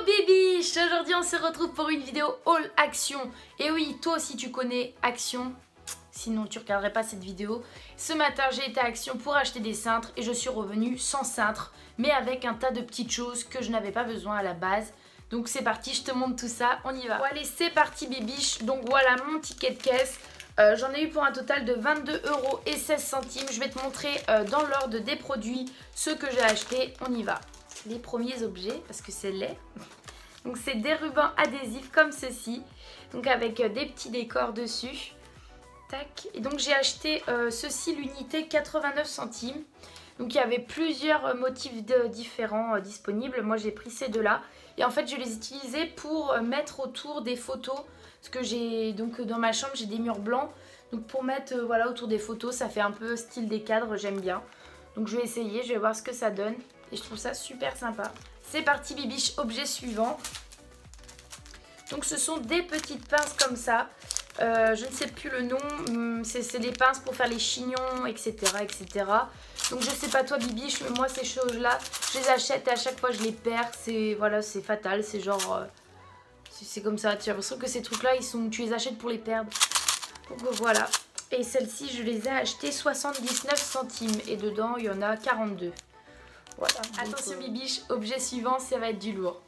Bibiche, aujourd'hui on se retrouve pour une vidéo haul Action. Et oui, toi aussi tu connais Action, sinon tu regarderais pas cette vidéo. Ce matin j'ai été à Action pour acheter des cintres et je suis revenue sans cintre, mais avec un tas de petites choses que je n'avais pas besoin à la base. Donc c'est parti, je te montre tout ça, on y va. Bon allez, c'est parti Bibiche, donc voilà mon ticket de caisse. J'en ai eu pour un total de 22,16 €. Je vais te montrer dans l'ordre des produits ceux que j'ai achetés, on y va. Les premiers objets, parce que c'est laid. Donc c'est des rubans adhésifs comme ceci, donc avec des petits décors dessus. Tac. Et donc j'ai acheté ceci, l'unité 89 centimes. Donc il y avait plusieurs motifs différents disponibles. Moi j'ai pris ces deux-là. Et en fait je les utilisais pour mettre autour des photos. Parce que j'ai donc dans ma chambre j'ai des murs blancs. Donc pour mettre voilà, autour des photos, ça fait un peu style des cadres, j'aime bien. Donc je vais essayer, je vais voir ce que ça donne. Et je trouve ça super sympa. C'est parti Bibiche, objet suivant. Donc ce sont des petites pinces comme ça. Je ne sais plus le nom. C'est des pinces pour faire les chignons, etc., etc. Donc je sais pas toi Bibiche, mais moi ces choses-là, je les achète et à chaque fois je les perds. C'est voilà, c'est fatal. C'est genre... c'est comme ça. Tu as l'impression que ces trucs-là, tu les achètes pour les perdre. Donc voilà. Et celles-ci, je les ai achetées 79 centimes. Et dedans, il y en a 42. Voilà. Attention Bibiche, objet suivant, ça va être du lourd.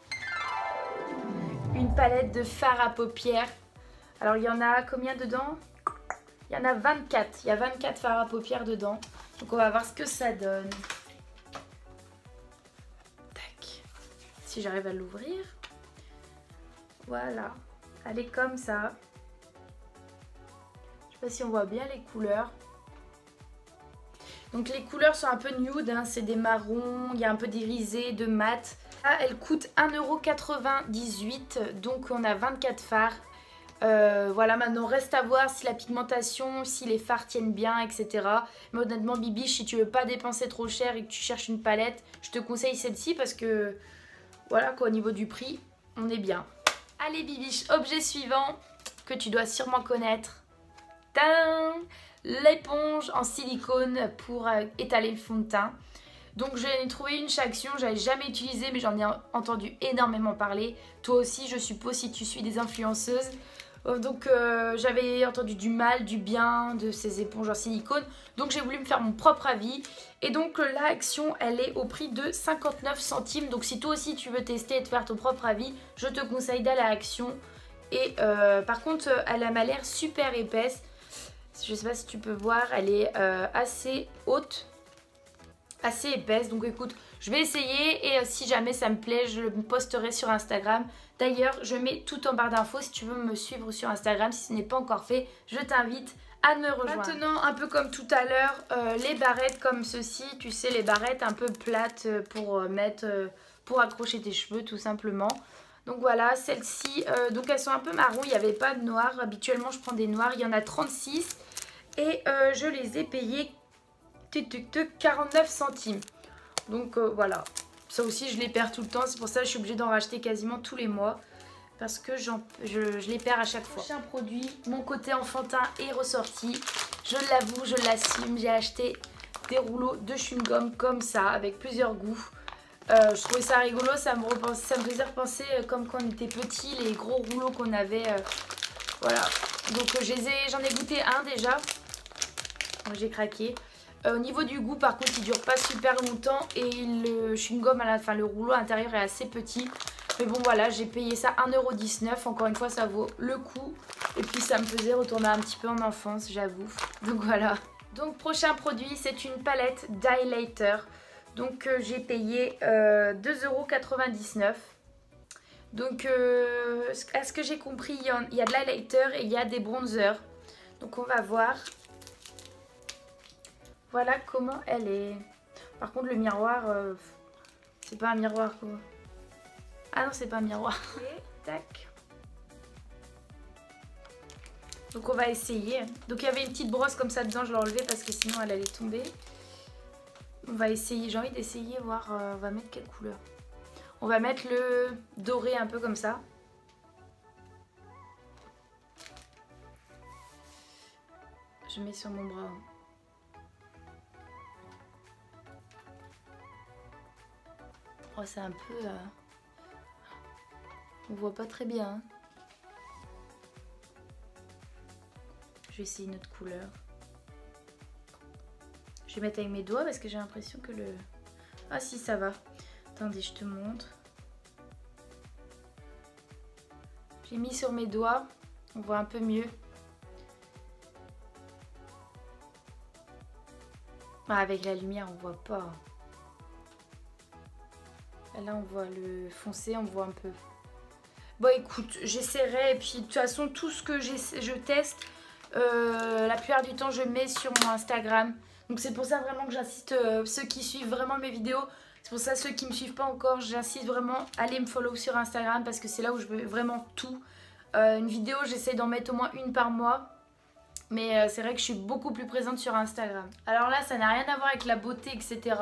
Une palette de fard à paupières. Alors il y en a combien dedans? Il y en a 24. Il y a 24 fards à paupières dedans. Donc on va voir ce que ça donne. Tac. Si j'arrive à l'ouvrir. Voilà. Elle est comme ça. Je sais pas si on voit bien les couleurs. Donc les couleurs sont un peu nude, hein, c'est des marrons, il y a un peu d'irisé, de mat. Là, elle coûte 1,98 €, donc on a 24 fards. Voilà, maintenant reste à voir si la pigmentation, si les fards tiennent bien, etc. Mais honnêtement Bibiche, si tu veux pas dépenser trop cher et que tu cherches une palette, je te conseille celle-ci parce que, voilà quoi, au niveau du prix, on est bien. Allez Bibiche, objet suivant que tu dois sûrement connaître. Tadam! L'éponge en silicone pour étaler le fond de teint. Donc j'en ai trouvé une chez Action, j'avais jamais utilisé mais j'en ai entendu énormément parler. Toi aussi je suppose si tu suis des influenceuses. Donc j'avais entendu du mal, du bien de ces éponges en silicone. Donc j'ai voulu me faire mon propre avis. Et donc là Action elle est au prix de 59 centimes. Donc si toi aussi tu veux tester et te faire ton propre avis, je te conseille d'aller à Action. Et par contre elle m'a l'air super épaisse. Je sais pas si tu peux voir, elle est assez haute, assez épaisse. Donc écoute, je vais essayer et si jamais ça me plaît, je le posterai sur Instagram. D'ailleurs, je mets tout en barre d'infos si tu veux me suivre sur Instagram. Si ce n'est pas encore fait, je t'invite à me rejoindre. Maintenant, un peu comme tout à l'heure, les barrettes comme ceci. Tu sais, les barrettes un peu plates pour pour accrocher tes cheveux tout simplement. Donc voilà, celles-ci, donc elles sont un peu marron, il n'y avait pas de noir. Habituellement, je prends des noirs, il y en a 36. Et je les ai payées 49 centimes. Donc voilà, ça aussi je les perds tout le temps. C'est pour ça que je suis obligée d'en racheter quasiment tous les mois. Parce que je les perds à chaque fois. Prochain produit, mon côté enfantin est ressorti. Je l'avoue, je l'assume, j'ai acheté des rouleaux de chewing-gum comme ça, avec plusieurs goûts. Je trouvais ça rigolo, ça me faisait repenser comme quand on était petit, les gros rouleaux qu'on avait. Voilà, donc j'en ai goûté un déjà. J'ai craqué. Au niveau du goût par contre il dure pas super longtemps. Et le chewing-gum, le rouleau à l'intérieur est assez petit. Mais bon voilà, j'ai payé ça 1,19 €. Encore une fois ça vaut le coup. Et puis ça me faisait retourner un petit peu en enfance, j'avoue. Donc voilà. Donc prochain produit, c'est une palette d'highlighter. Donc j'ai payé 2,99 €. Donc à ce que j'ai compris, il y a de l'highlighter et il y a des bronzers. Donc on va voir. Voilà comment elle est. Par contre le miroir, c'est pas un miroir quoi. Ah non, c'est pas un miroir. Et tac. Donc on va essayer. Donc il y avait une petite brosse comme ça dedans, je l'ai enlevée parce que sinon elle allait tomber. On va essayer, j'ai envie d'essayer, voir, on va mettre quelle couleur. On va mettre le doré un peu comme ça. Je mets sur mon bras. Oh, c'est un peu... On voit pas très bien. Hein. Je vais essayer une autre couleur. Je vais mettre avec mes doigts parce que j'ai l'impression que le... Ah si, ça va. Attendez, je te montre. J'ai mis sur mes doigts. On voit un peu mieux. Ah, avec la lumière, on voit pas. Là, on voit le foncé, on voit un peu. Bon, écoute, j'essaierai. Et puis, de toute façon, tout ce que je teste, la plupart du temps, je mets sur mon Instagram. Donc, c'est pour ça vraiment que j'insiste, ceux qui suivent vraiment mes vidéos. C'est pour ça, ceux qui ne me suivent pas encore, j'insiste vraiment, allez me follow sur Instagram parce que c'est là où je veux vraiment tout. Une vidéo, j'essaie d'en mettre au moins une par mois. Mais c'est vrai que je suis beaucoup plus présente sur Instagram. Alors là, ça n'a rien à voir avec la beauté, etc.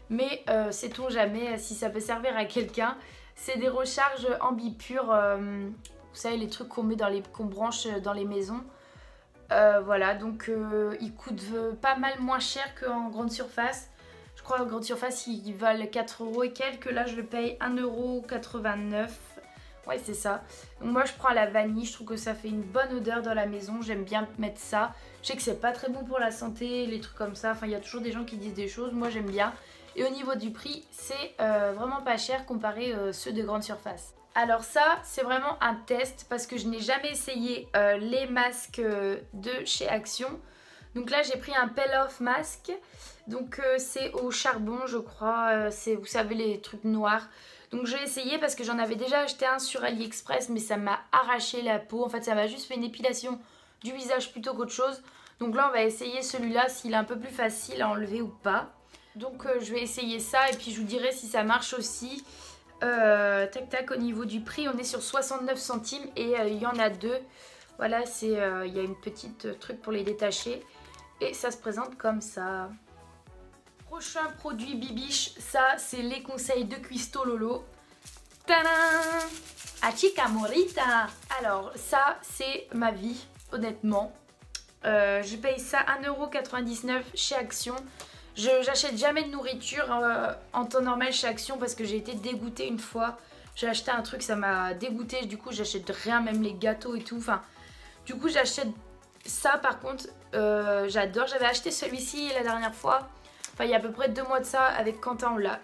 Mais sait-on jamais si ça peut servir à quelqu'un. C'est des recharges ambipures. Vous savez, les trucs qu'on met qu'on branche dans les maisons. Voilà, donc ils coûtent pas mal moins cher qu'en grande surface. Je crois qu'en grande surface, ils valent 4 € et quelques. Là, je le paye 1,89 €. Ouais, c'est ça. Donc moi, je prends la vanille. Je trouve que ça fait une bonne odeur dans la maison. J'aime bien mettre ça. Je sais que c'est pas très bon pour la santé, les trucs comme ça. Enfin, il y a toujours des gens qui disent des choses. Moi, j'aime bien. Et au niveau du prix, c'est vraiment pas cher comparé ceux de grande surface. Alors ça, c'est vraiment un test parce que je n'ai jamais essayé les masques de chez Action. Donc là, j'ai pris un peel-off masque. Donc c'est au charbon, je crois. C'est, vous savez, les trucs noirs. Donc j'ai essayé parce que j'en avais déjà acheté un sur AliExpress, mais ça m'a arraché la peau. En fait, ça m'a juste fait une épilation du visage plutôt qu'autre chose. Donc là, on va essayer celui-là, s'il est un peu plus facile à enlever ou pas. Donc je vais essayer ça et puis je vous dirai si ça marche aussi. Tac tac, au niveau du prix, on est sur 69 centimes et il y en a deux. Voilà, il y a une petite truc pour les détacher. Et ça se présente comme ça. Prochain produit Bibiche, ça c'est les conseils de Cuisto Lolo. Tadam! Achica Morita! Alors ça c'est ma vie, honnêtement. Je paye ça 1,99 € chez Action. J'achète jamais de nourriture en temps normal chez Action parce que j'ai été dégoûtée une fois. J'ai acheté un truc, ça m'a dégoûtée. Du coup j'achète rien, même les gâteaux et tout. Enfin, du coup j'achète ça par contre. J'adore. J'avais acheté celui-ci la dernière fois. Enfin, il y a à peu près 2 mois de ça, avec Quentin, on l'a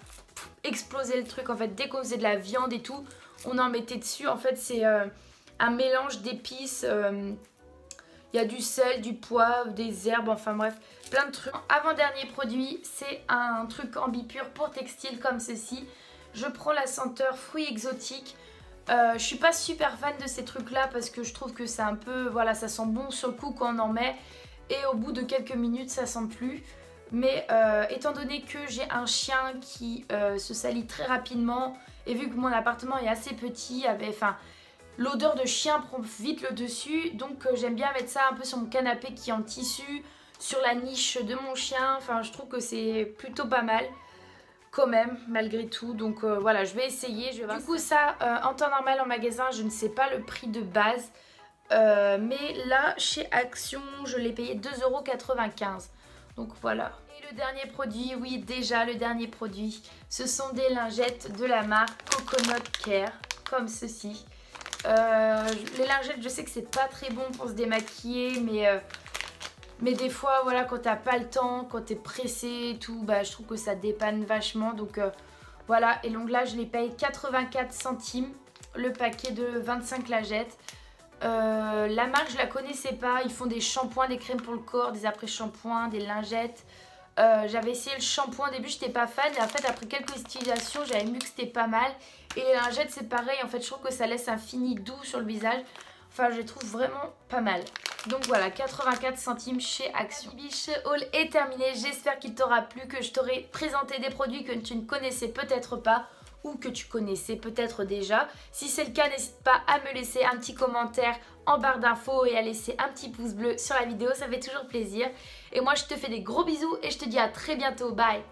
explosé le truc. En fait, dès qu'on faisait de la viande et tout, on en mettait dessus. En fait, c'est un mélange d'épices. Il y a du sel, du poivre, des herbes, enfin bref, plein de trucs. Avant-dernier produit, c'est un truc ambipure pour textile comme ceci. Je prends la senteur fruits exotiques. Je suis pas super fan de ces trucs-là parce que je trouve que c'est un peu... Voilà, ça sent bon sur le coup quand on en met. Et au bout de quelques minutes, ça sent plus. Mais étant donné que j'ai un chien qui se salit très rapidement et vu que mon appartement est assez petit, l'odeur de chien prend vite le dessus. Donc j'aime bien mettre ça un peu sur mon canapé qui est en tissu, sur la niche de mon chien. Enfin, je trouve que c'est plutôt pas mal quand même, malgré tout. Donc voilà, je vais essayer. Du coup ça, en temps normal en magasin, je ne sais pas le prix de base. Mais là, chez Action, je l'ai payé 2,95 €. Donc voilà. Et le dernier produit, oui déjà le dernier produit, ce sont des lingettes de la marque Coconut Care, comme ceci. Les lingettes, je sais que c'est pas très bon pour se démaquiller, mais des fois, voilà, quand t'as pas le temps, quand t'es pressé et tout, bah, je trouve que ça dépanne vachement. Donc voilà, et donc là, je les paye 84 centimes, le paquet de 25 lingettes. La marque je la connaissais pas, ils font des shampoings, des crèmes pour le corps, des après-shampoings, des lingettes. J'avais essayé le shampoing au début, j'étais pas fan et en fait après quelques utilisations j'avais vu que c'était pas mal. Et les lingettes c'est pareil, en fait je trouve que ça laisse un fini doux sur le visage. Enfin je les trouve vraiment pas mal. Donc voilà, 84 centimes chez Action. Bibiche haul est terminé, j'espère qu'il t'aura plu, que je t'aurai présenté des produits que tu ne connaissais peut-être pas ou que tu connaissais peut-être déjà. Si c'est le cas, n'hésite pas à me laisser un petit commentaire en barre d'infos et à laisser un petit pouce bleu sur la vidéo, ça fait toujours plaisir. Et moi je te fais des gros bisous et je te dis à très bientôt, bye.